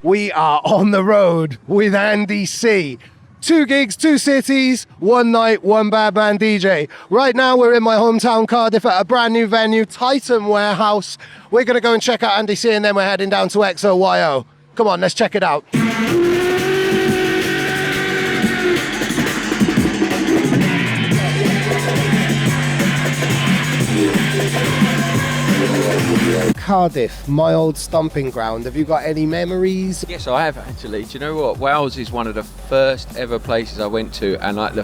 We are on the road with Andy C. 2 gigs, 2 cities, 1 night, 1 bad man DJ. Right now we're in my hometown Cardiff at a brand new venue, Titan Warehouse. We're going to go and check out Andy C and then we're heading down to XOYO. Come on, let's check it out. Cardiff, my old stomping ground. Have you got any memories? Yes, I have actually. Do you know what? Wales is one of the first ever places I went to, and like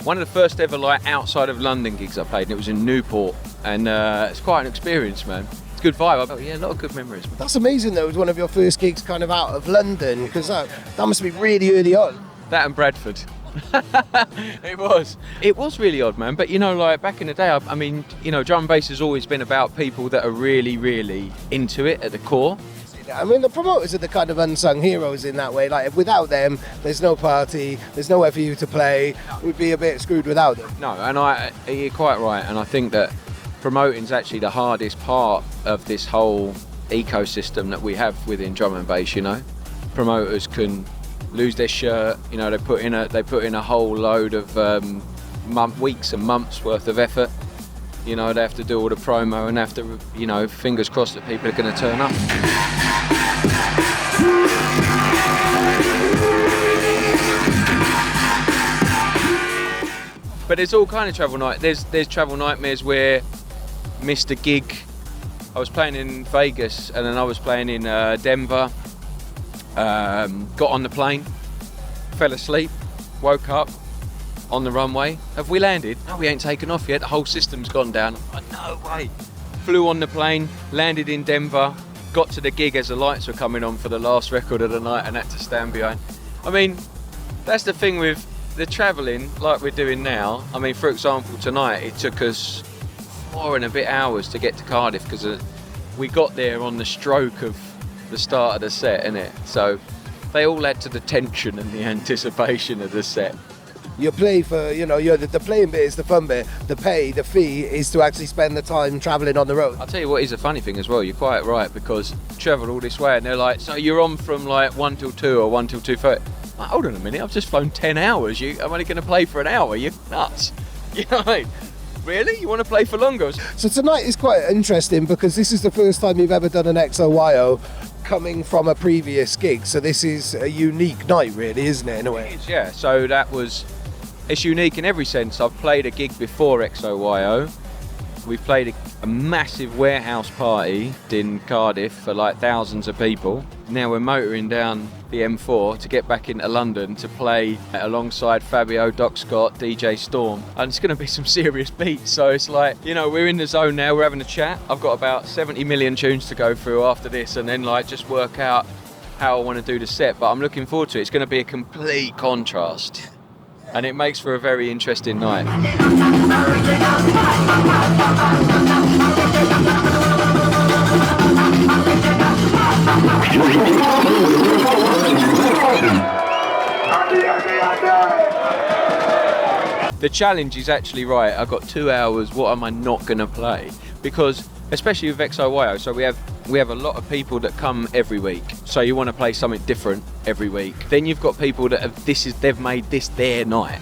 one of the first ever like outside of London gigs I played, and it was in Newport, and it's quite an experience, man. It's a good vibe. Oh yeah, a lot of good memories. That's amazing though. It was one of your first gigs kind of out of London, because that must be really early on. That and Bradford. It was really odd, man, but you know, like back in the day, I mean, you know, drum and bass has always been about people that are really, really into it at the core. I mean, the promoters are the kind of unsung heroes in that way. Like, without them, there's no party, there's nowhere for you to play. We'd be a bit screwed without them. No, and you're quite right, and I think that promoting's actually the hardest part of this whole ecosystem that we have within drum and bass, you know. Promoters can lose their shirt, you know, they put in a whole load of weeks and months worth of effort. You know, they have to do all the promo and have to, you know, fingers crossed that people are going to turn up. But there's all kind of travel night. There's travel nightmares where missed a gig. I was playing in Vegas and then I was playing in Denver. Got on the plane, fell asleep, woke up on the runway. Have we landed? No, we ain't taken off yet. The whole system's gone down. No way. Flew on the plane, landed in Denver, got to the gig as the lights were coming on for the last record of the night and had to stand behind. I mean, that's the thing with the travelling like we're doing now. I mean, for example, tonight it took us 4 and a bit hours to get to Cardiff because we got there on the stroke of the start of the set, innit? So they all add to the tension and the anticipation of the set. You play for, you know, the playing bit is the fun bit. The fee is to actually spend the time travelling on the road. I'll tell you what is a funny thing as well, you're quite right, because travel all this way and they're like, so you're on from like 1 till 2 or 1 till 2:30. Like, hold on a minute, I've just flown 10 hours. I'm only going to play for an hour. You're nuts. You know what I mean? Really? You want to play for longer? So tonight is quite interesting because this is the first time you've ever done an XOYO coming from a previous gig. So this is a unique night, really, isn't it, in a way? Yeah, so it's unique in every sense. I've played a gig before XOYO. We played a massive warehouse party in Cardiff for like thousands of people. Now we're motoring down the M4 to get back into London to play alongside Fabio, Doc Scott, DJ Storm. And it's going to be some serious beats. So it's like, you know, we're in the zone now, we're having a chat. I've got about 70 million tunes to go through after this and then like just work out how I want to do the set. But I'm looking forward to it. It's going to be a complete contrast. And it makes for a very interesting night. The challenge is actually right. I've got 2 hours. What am I not going to play? Because especially with XOYO, so we have a lot of people that come every week. So you want to play something different every week. Then you've got people that they've made this their night.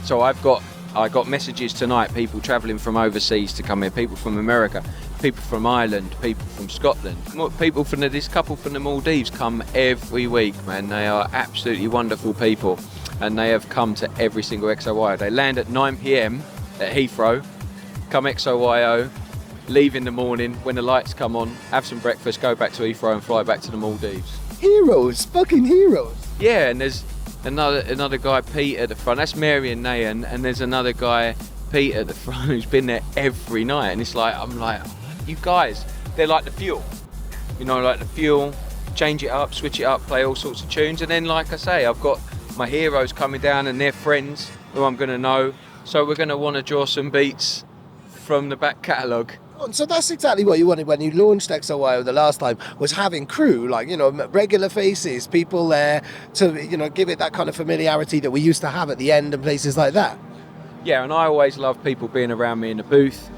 So I got messages tonight, people travelling from overseas to come here, people from America, people from Ireland, people from Scotland, people from this couple from the Maldives come every week, man. They are absolutely wonderful people and they have come to every single XOYO. They land at 9 p.m. at Heathrow, come XOYO, leave in the morning when the lights come on, have some breakfast, go back to Heathrow and fly back to the Maldives. Heroes, fucking heroes. Yeah, and there's another guy, Pete, at the front. That's Mary and Nayan, and there's another guy, Pete, at the front who's been there every night. And it's like, I'm like, you guys, they're like the fuel. You know, like the fuel, change it up, switch it up, play all sorts of tunes. And then, like I say, I've got my heroes coming down and their friends who I'm going to know. So we're going to want to draw some beats from the back catalogue. So that's exactly what you wanted when you launched XOYO the last time, was having crew, like, you know, regular faces, people there to, you know, give it that kind of familiarity that we used to have at the end and places like that. Yeah, and I always love people being around me in the booth.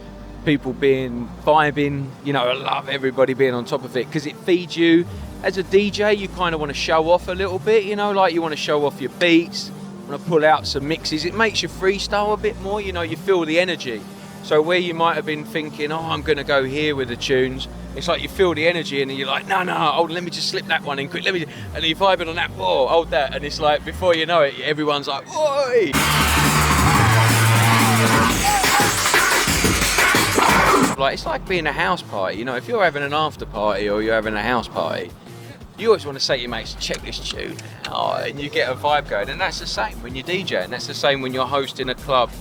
people being vibing. You know, I love everybody being on top of it because it feeds you. As a DJ, you kind of want to show off a little bit, you know, like you want to show off your beats, want to pull out some mixes. It makes you freestyle a bit more, you know, you feel the energy. So where you might have been thinking, oh, I'm going to go here with the tunes, it's like you feel the energy and then you're like, no, oh, let me just slip that one in quick, and then you're vibing on that, whoa, hold that, and it's like, before you know it, everyone's like, oi! Like, it's like being a house party, you know, if you're having an after party or you're having a house party, you always want to say to your mates, check this tune out, and you get a vibe going, and that's the same when you're DJing, that's the same when you're hosting a club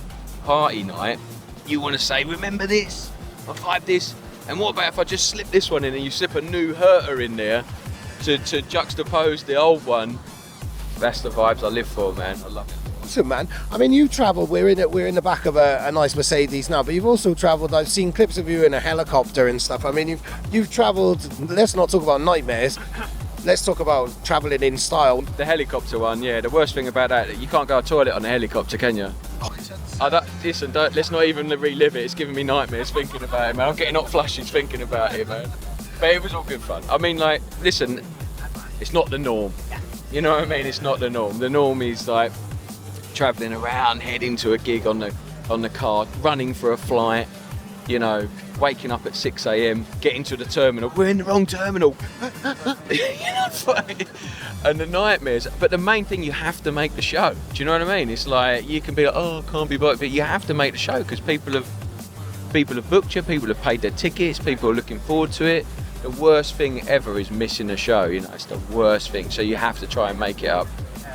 party night. You want to say, remember this, I vibe this, and what about if I just slip this one in and you slip a new hurter in there to juxtapose the old one? That's the vibes I live for, man. I love it. Awesome, man. I mean, you travelled. We're in the back of a nice Mercedes now, but you've also travelled. I've seen clips of you in a helicopter and stuff. I mean, you've travelled. Let's not talk about nightmares. Let's talk about travelling in style. The helicopter one, yeah. The worst thing about that, you can't go to the toilet on a helicopter, can you? Listen, let's not even relive it. It's giving me nightmares thinking about it, man. I'm getting hot flushes thinking about it, man. But it was all good fun. I mean, like, listen, it's not the norm. You know what I mean? It's not the norm. The norm is like travelling around, heading to a gig on the car, running for a flight, you know, waking up at 6 a.m, getting to the terminal. We're in the wrong terminal. You know, and the nightmares. But the main thing, you have to make the show. Do you know what I mean? It's like, you can be like, oh, I can't be bothered, but you have to make the show because people have booked you, people have paid their tickets, people are looking forward to it. The worst thing ever is missing a show, you know, it's the worst thing. So you have to try and make it up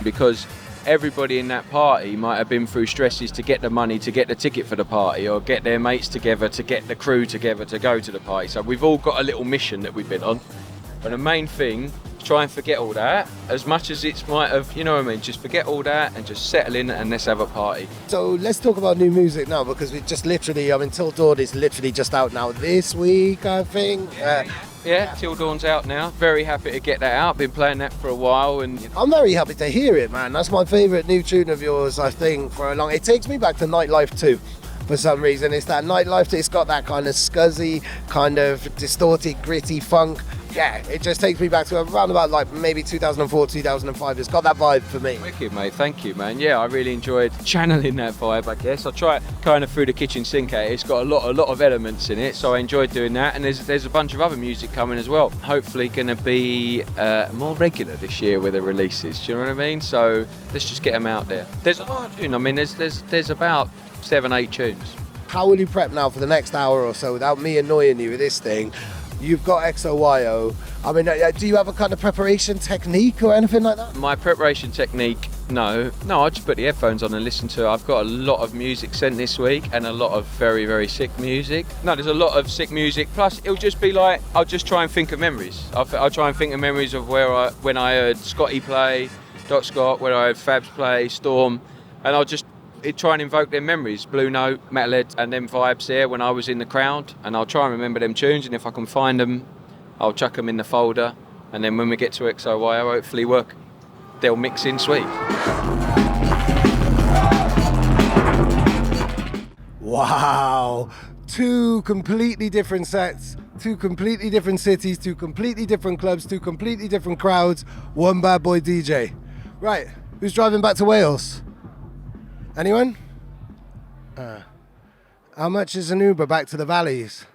because everybody in that party might have been through stresses to get the money to get the ticket for the party or get their mates together to get the crew together to go to the party. So we've all got a little mission that we've been on. But the main thing, try and forget all that, as much as it might have, you know what I mean, just forget all that and just settle in and let's have a party. So let's talk about new music now because we just literally, I mean, Till Dawn is literally just out now this week, I think. Yeah, Till Dawn's out now. Very happy to get that out. Been playing that for a while, and I'm very happy to hear it, man. That's my favourite new tune of yours, I think, for a long. It takes me back to Nightlife too, for some reason. It's that Nightlife. It's got that kind of scuzzy, kind of distorted, gritty funk. Yeah, it just takes me back to around about like maybe 2004, 2005. It's got that vibe for me. Wicked, mate. Thank you, man. Yeah, I really enjoyed channeling that vibe, I guess. I try it kind of through the kitchen sink at it. It's got a lot of elements in it, so I enjoyed doing that. And there's a bunch of other music coming as well. Hopefully going to be more regular this year with the releases. Do you know what I mean? So let's just get them out there. There's a lot of tunes. I mean, there's about 7-8 tunes. How will you prep now for the next hour or so without me annoying you with this thing? You've got XOYO. I mean, do you have a kind of preparation technique or anything like that? My preparation technique, no, I just put the headphones on and listen to it. I've got a lot of music sent this week and a lot of very, very sick music. No, there's a lot of sick music. Plus, it'll just be like, I'll just try and think of memories. I'll try and think of memories of when I heard Scotty play, Doc Scott, when I heard Fabs play, Storm, and I'll just try and invoke their memories, Blue Note, Metalhead, and them vibes there when I was in the crowd, and I'll try and remember them tunes, and if I can find them, I'll chuck them in the folder, and then when we get to XOYO, hopefully they'll mix in sweet. Wow, 2 completely different sets, 2 completely different cities, 2 completely different clubs, 2 completely different crowds, one bad boy DJ. Right, who's driving back to Wales? Anyone? How much is an Uber back to the valleys?